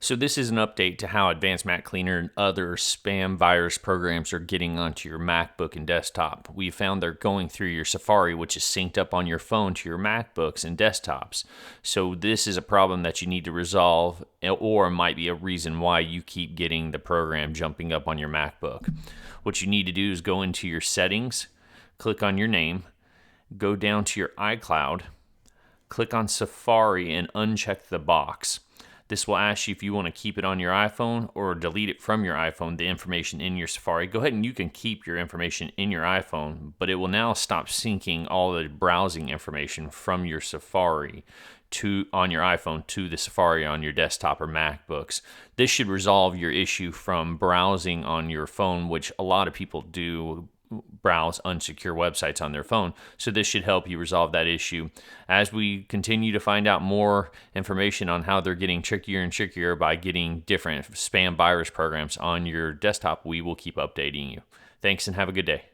So this is an update to how Advanced Mac Cleaner and other spam virus programs are getting onto your MacBook and desktop. We found they're going through your Safari, which is synced up on your phone to your MacBooks and desktops. So this is a problem that you need to resolve, or might be a reason why you keep getting the program jumping up on your MacBook. What you need to do is go into your settings, click on your name, go down to your iCloud, click on Safari and uncheck the box. This will ask you if you want to keep it on your iPhone or delete it from your iPhone, the information in your Safari. Go ahead and you can keep your information in your iPhone, but it will now stop syncing all the browsing information from your Safari on your iPhone to the Safari on your desktop or MacBooks. This should resolve your issue from browsing on your phone, which a lot of people do browse unsecure websites on their phone. So this should help you resolve that issue. As we continue to find out more information on how they're getting trickier and trickier by getting different spam virus programs on your desktop, we will keep updating you. Thanks and have a good day.